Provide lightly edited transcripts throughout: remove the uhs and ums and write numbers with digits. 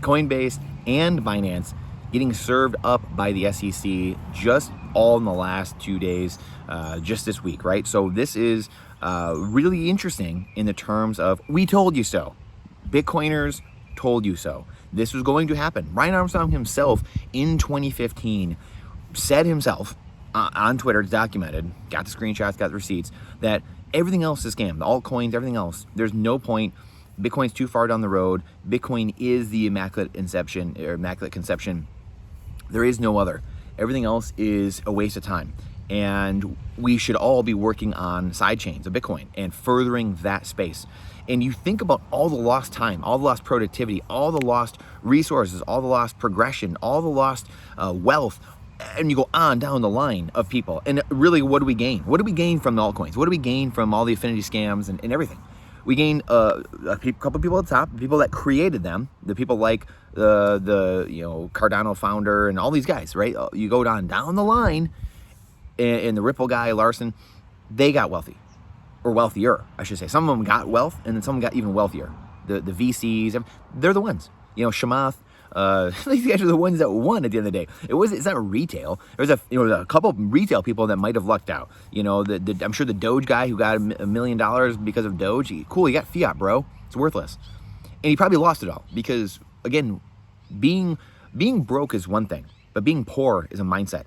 Coinbase and Binance getting served up by the SEC just all in the last 2 days, just this week, right? So this is really interesting in the terms of, we told you so. Bitcoiners told you so. This was going to happen. Ryan Armstrong himself in 2015 said himself on Twitter, it's documented, got the screenshots, got the receipts, that everything else is scam. The altcoins, everything else. There's no point. Bitcoin's too far down the road. Bitcoin is the immaculate conception. There is no other. Everything else is a waste of time. And we should all be working on side chains of Bitcoin and furthering that space. And you think about all the lost time, all the lost productivity, all the lost resources, all the lost progression, all the lost wealth, and you go on down the line of people. And really, what do we gain? What do we gain from the altcoins? What do we gain from all the affinity scams and everything? We gain a couple people at the top, the people that created them, the people like the Cardano founder and all these guys, right? You go down the line, and the Ripple guy, Larson, they got wealthy, or wealthier, I should say. Some of them got wealth, and then some got even wealthier. The VCs, they're the ones. Chamath, these guys are the ones that won at the end of the day. It's not retail. There's a couple of retail people that might have lucked out. I'm sure the Doge guy who got $1 million because of Doge. Cool, he got fiat, bro. It's worthless, and he probably lost it all because, again, being broke is one thing, but being poor is a mindset,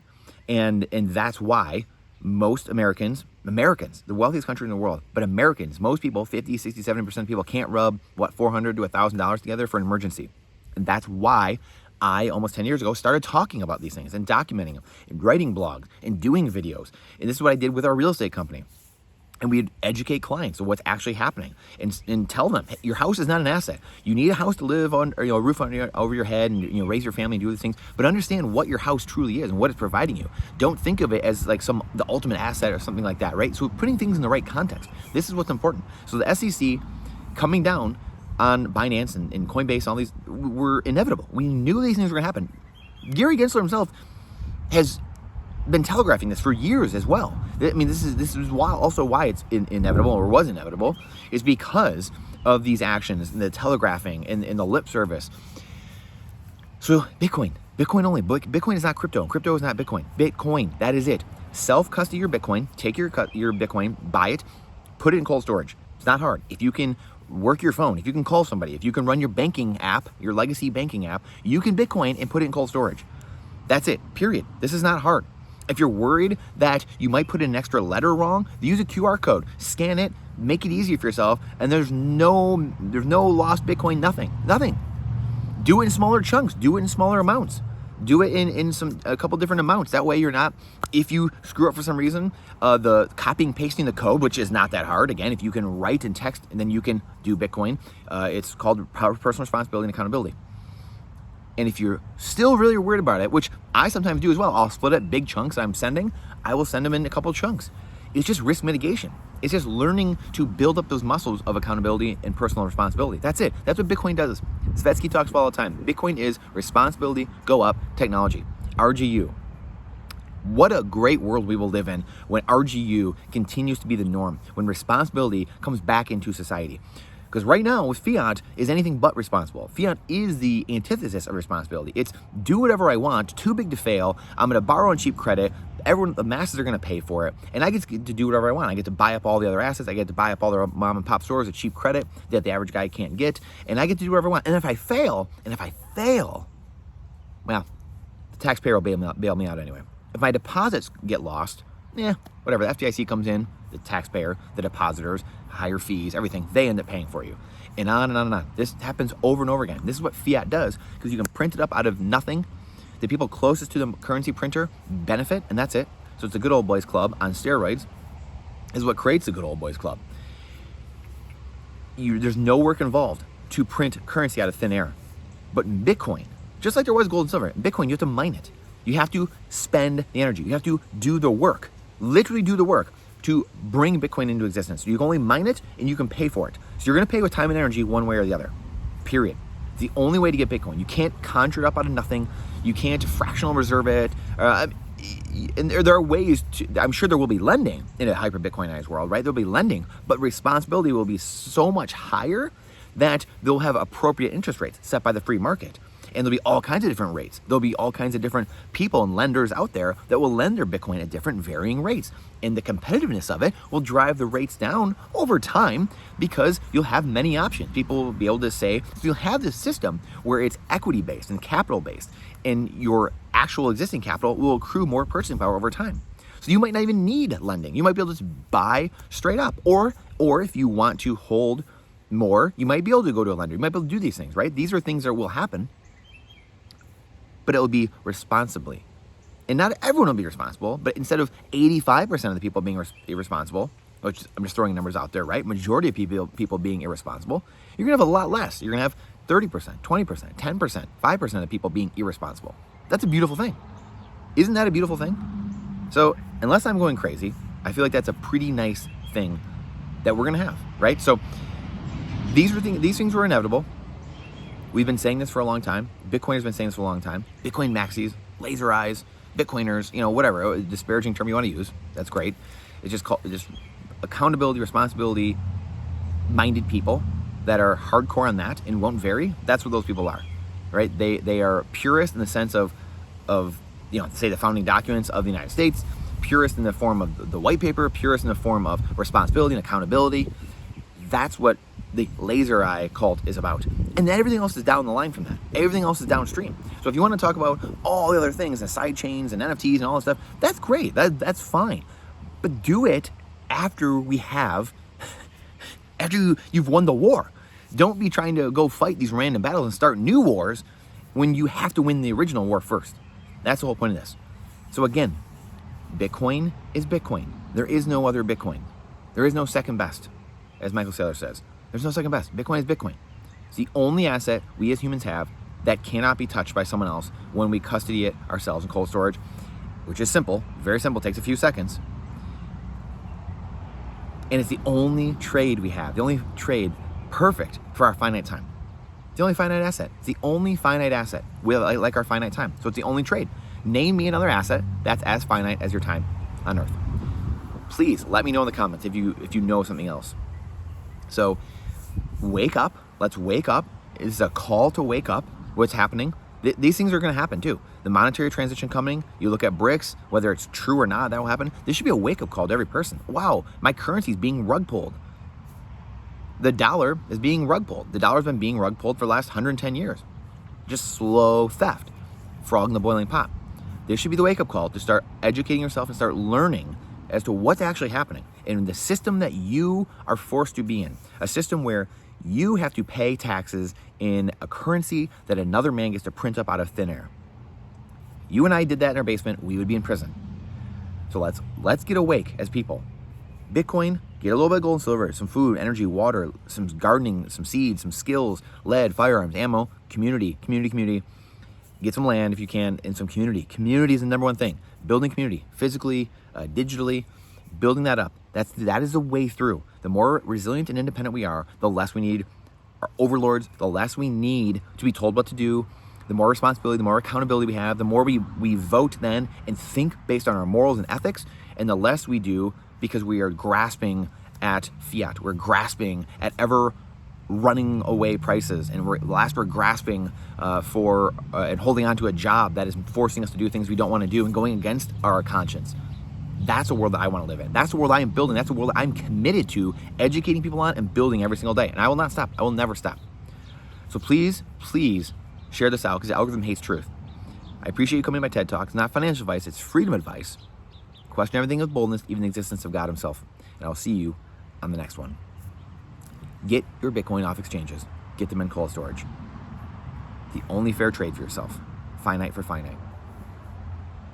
and that's why most Americans, the wealthiest country in the world, but Americans, most people, 50, 60, 70% of people can't rub $400 to $1,000 together for an emergency. And that's why I, almost 10 years ago, started talking about these things and documenting them and writing blogs and doing videos. And this is what I did with our real estate company. And we'd educate clients of what's actually happening and tell them, hey, your house is not an asset. You need a house to live on, or a roof over your head and raise your family and do these things. But understand what your house truly is and what it's providing you. Don't think of it as like the ultimate asset or something like that, right? So putting things in the right context. This is what's important. So the SEC coming down on Binance and Coinbase, all these were inevitable. We knew these things were going to happen. Gary Gensler himself has been telegraphing this for years as well. I mean, this is why it's inevitable, or was inevitable, is because of these actions and the telegraphing and the lip service. So Bitcoin only. Bitcoin is not crypto, and crypto is not Bitcoin. Bitcoin, that is it. Self-custody your Bitcoin. Take your Bitcoin, buy it, put it in cold storage. It's not hard. If you can work your phone, if you can call somebody, if you can run your banking app, your legacy banking app, you can Bitcoin and put it in cold storage. That's it, period. This is not hard. If you're worried that you might put in an extra letter wrong, use a QR code, scan it, make it easy for yourself, and there's no lost Bitcoin, nothing. Do it in smaller chunks, do it in smaller amounts. Do it in a couple different amounts. That way you're not, if you screw up for some reason, the copying, pasting the code, which is not that hard. Again, if you can write and text, and then you can do Bitcoin. It's called personal responsibility and accountability. And if you're still really worried about it, which I sometimes do as well, I'll split up big chunks I'm sending. I will send them in a couple chunks. It's just risk mitigation. It's just learning to build up those muscles of accountability and personal responsibility. That's it. That's what Bitcoin does. Svetsky talks about all the time. Bitcoin is responsibility, go up, technology. RGU. What a great world we will live in when RGU continues to be the norm, when responsibility comes back into society. Because right now, with fiat, is anything but responsible. Fiat is the antithesis of responsibility. It's do whatever I want, too big to fail. I'm going to borrow on cheap credit. The masses are going to pay for it. And I get to do whatever I want. I get to buy up all the other assets. I get to buy up all the mom and pop stores at cheap credit that the average guy can't get. And I get to do whatever I want. And if I fail, well, the taxpayer will bail me out anyway. If my deposits get lost, whatever. The FDIC comes in, the taxpayer, the depositors, higher fees, everything, they end up paying for you. And on and on and on. This happens over and over again. This is what fiat does, because you can print it up out of nothing. The people closest to the currency printer benefit, and that's it. So it's a good old boys club on steroids, is what creates the good old boys club. There's no work involved to print currency out of thin air. But in Bitcoin, just like there was gold and silver, in Bitcoin, you have to mine it. You have to spend the energy. You have to do the work, literally do the work to bring Bitcoin into existence. You can only mine it and you can pay for it. So you're going to pay with time and energy one way or the other, period. It's the only way to get Bitcoin. You can't conjure it up out of nothing. You can't fractional reserve it. And there are ways to, I'm sure there will be lending in a hyper Bitcoinized world, right? There'll be lending, but responsibility will be so much higher that they'll have appropriate interest rates set by the free market. And there'll be all kinds of different rates. There'll be all kinds of different people and lenders out there that will lend their Bitcoin at different varying rates. And the competitiveness of it will drive the rates down over time because you'll have many options. People will be able to say, you'll have this system where it's equity-based and capital-based, and your actual existing capital will accrue more purchasing power over time. So you might not even need lending. You might be able to just buy straight up. Or if you want to hold more, you might be able to go to a lender. You might be able to do these things, right? These are things that will happen, but it will be responsibly. And not everyone will be responsible, but instead of 85% of the people being irresponsible, which I'm just throwing numbers out there, right? Majority of people being irresponsible, you're gonna have a lot less. You're gonna have 30%, 20%, 10%, 5% of the people being irresponsible. That's a beautiful thing. Isn't that a beautiful thing? So unless I'm going crazy, I feel like that's a pretty nice thing that we're gonna have, right? So these things were inevitable. We've been saying this for a long time. Bitcoiners been saying this for a long time. Bitcoin maxis, laser eyes, Bitcoiners, whatever, a disparaging term you want to use. That's great. It's just accountability, responsibility minded people that are hardcore on that and won't vary. That's what those people are, right? They are purist in the sense of say the founding documents of the United States, purist in the form of the white paper, purist in the form of responsibility and accountability. That's what the laser eye cult is about. And then everything else is down the line from that. Everything else is downstream. So if you want to talk about all the other things, the side chains and NFTs and all that stuff, that's great. That's fine. But do it after you've won the war. Don't be trying to go fight these random battles and start new wars when you have to win the original war first. That's the whole point of this. So again, Bitcoin is Bitcoin. There is no other Bitcoin. There is no second best, as Michael Saylor says. There's no second best. Bitcoin is Bitcoin. It's the only asset we as humans have that cannot be touched by someone else when we custody it ourselves in cold storage, which is simple, very simple, takes a few seconds. And it's the only trade we have, the only trade perfect for our finite time. It's the only finite asset. It's the only finite asset. We like our finite time. So it's the only trade. Name me another asset that's as finite as your time on Earth. Please let me know in the comments if you know something else. So wake up. Let's wake up. It's a call to wake up. What's happening? These things are going to happen too. The monetary transition coming. You look at BRICS, whether it's true or not, that will happen. This should be a wake-up call to every person. Wow, my currency is being rug pulled. The dollar is being rug pulled. The dollar's been being rug pulled for the last 110 years. Just slow theft. Frog in the boiling pot. This should be the wake-up call to start educating yourself and start learning as to what's actually happening in the system that you are forced to be in. A system where you have to pay taxes in a currency that another man gets to print up out of thin air. You and I did that in our basement, we would be in prison. So let's get awake as people. Bitcoin, get a little bit of gold and silver, some food, energy, water, some gardening, some seeds, some skills, lead, firearms, ammo, community. Get some land if you can, and some community. Community is the number one thing. Building community, physically, digitally, building that up. That is the way through. The more resilient and independent we are, the less we need our overlords, the less we need to be told what to do, the more responsibility, the more accountability we have, the more we vote then and think based on our morals and ethics, and the less we do because we are grasping at fiat. We're grasping at ever running away prices, and we're grasping for and holding on to a job that is forcing us to do things we don't want to do and going against our conscience. That's a world that I want to live in. That's the world I am building. That's the world that I'm committed to educating people on and building every single day. And I will not stop. I will never stop. So please share this out because the algorithm hates truth. I appreciate you coming to my TED Talk. It's not financial advice. It's freedom advice. Question everything with boldness, even the existence of God himself. And I'll see you on the next one. Get your Bitcoin off exchanges. Get them in cold storage. The only fair trade for yourself. Finite for finite.